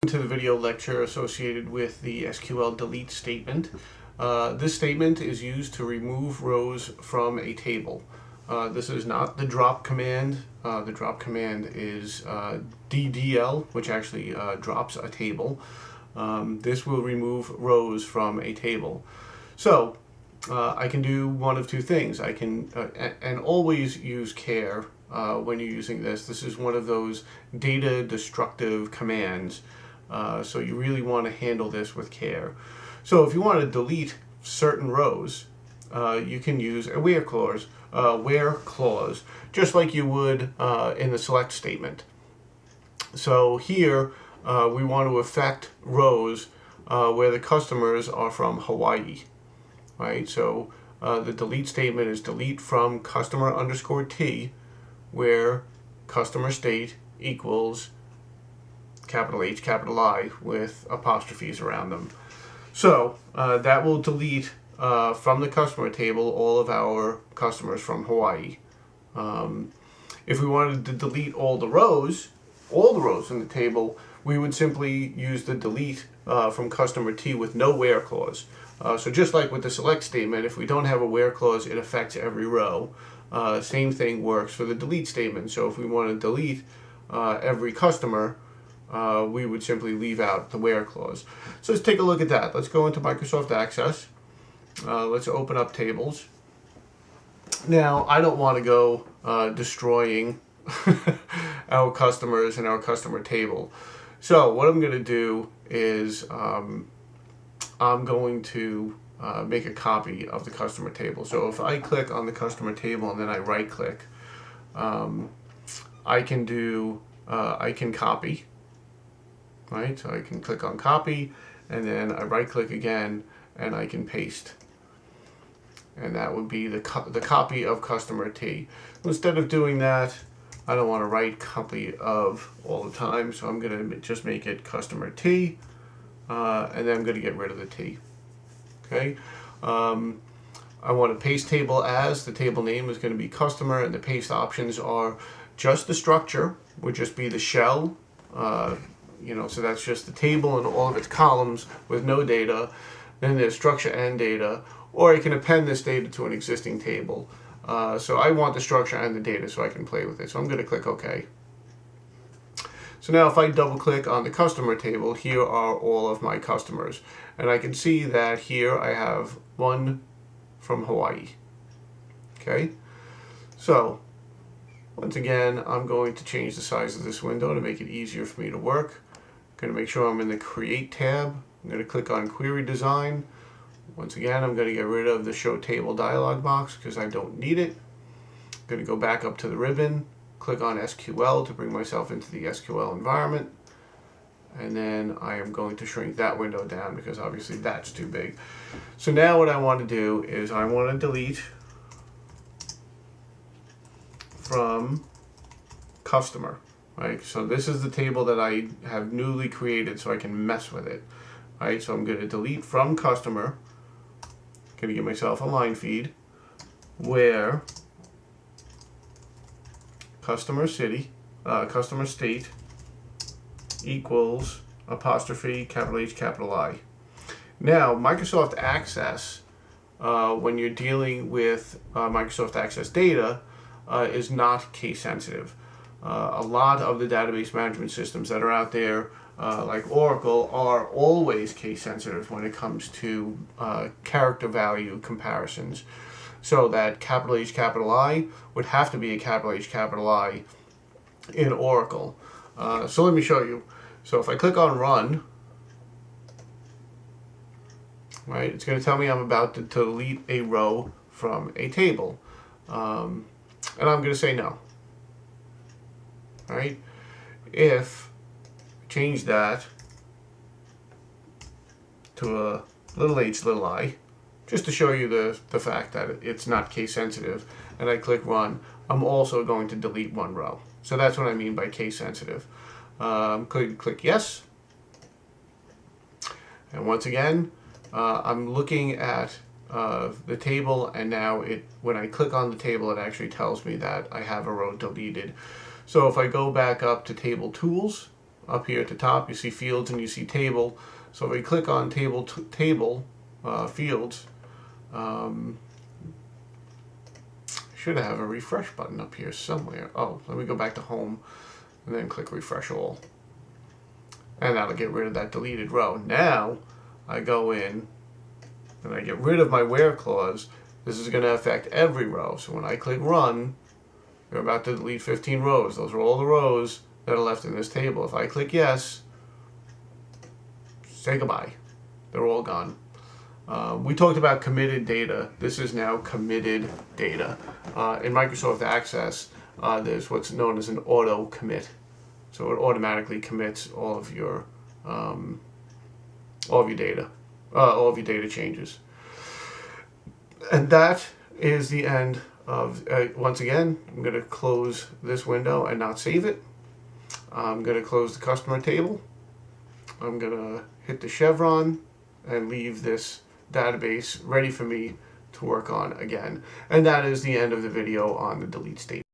To the video lecture associated with the SQL delete statement. This statement is used to remove rows from a table. This is not the drop command. The drop command is DDL, which actually drops a table. This will remove rows from a table. So I can do one of two things. I can and always use care when you're using this. This is one of those data destructive commands. So you really want to handle this with care. So if you want to delete certain rows, you can use a where clause, just like you would in the select statement. So here we want to affect rows where the customers are from Hawaii, right? So the delete statement is delete from customer underscore T, where customer state equals capital H, capital I, with apostrophes around them. So that will delete from the customer table all of our customers from Hawaii. If we wanted to delete all the rows in the table, we would simply use the delete from customer T with no where clause. So just like with the select statement, if we don't have a where clause, it affects every row. Same thing works for the delete statement. So if we want to delete every customer, we would simply leave out the where clause. So let's take a look at that. Let's go into Microsoft Access. Let's open up tables. Now, I don't want to go destroying our customers and our customer table. So what I'm going to do is I'm going to make a copy of the customer table. So if I click on the customer table and then I right click, I can copy. Right, so I can click on copy, and then I right click again, and I can paste. And that would be the copy of customer T. Instead of doing that, I don't want to write copy of all the time, so I'm going to just make it customer T, and then I'm going to get rid of the T. Okay. I want to paste table as. The table name is going to be customer, and the paste options are just the structure, would just be the shell. So that's just the table and all of its columns with no data. Then there's structure and data, or I can append this data to an existing table. So I want the structure and the data so I can play with it. So I'm going to click OK. So now if I double click on the customer table, here are all of my customers. And I can see that here I have one from Hawaii. Okay. So once again, I'm going to change the size of this window to make it easier for me to work. I'm going to make sure I'm in the Create tab. I'm going to click on Query Design. Once again, I'm going to get rid of the Show Table dialog box because I don't need it. I'm going to go back up to the ribbon, click on SQL to bring myself into the SQL environment. And then I am going to shrink that window down because obviously that's too big. So now what I want to do is I want to delete from customer, right? So this is the table that I have newly created so I can mess with it, right? So I'm going to delete from customer, going to give myself a line feed where customer state equals apostrophe capital H capital I. Now Microsoft Access, when you're dealing with Microsoft Access data, is not case sensitive. A lot of the database management systems that are out there, like Oracle, are always case sensitive when it comes to character value comparisons. So that capital H capital I would have to be a capital H capital I in Oracle. So let me show you. So if I click on Run, right, it's going to tell me I'm about to delete a row from a table. And I'm going to say no. All right. If I change that to a little h, little I, just to show you the fact that it's not case sensitive, and I click Run, I'm also going to delete one row. So that's what I mean by case sensitive. Click Yes. And once again, I'm looking at the table, and now when I click on the table, it actually tells me that I have a row deleted. So if I go back up to Table Tools, up here at the top, you see fields and you see table. So if we click on table fields, should have a refresh button up here somewhere. Oh, let me go back to home and then click refresh all. And that'll get rid of that deleted row. Now I go in and I get rid of my where clause. This is going to affect every row. So when I click run, we're about to delete 15 rows. Those are all the rows that are left in this table. If I click yes, say goodbye. They're all gone. We talked about committed data. This is now committed data. In Microsoft Access, there's what's known as an auto commit. So it automatically commits all of your data changes. And that is the end of, once again, I'm going to close this window and not save it. I'm going to close the customer table. I'm going to hit the chevron and leave this database ready for me to work on again. And that is the end of the video on the delete statement.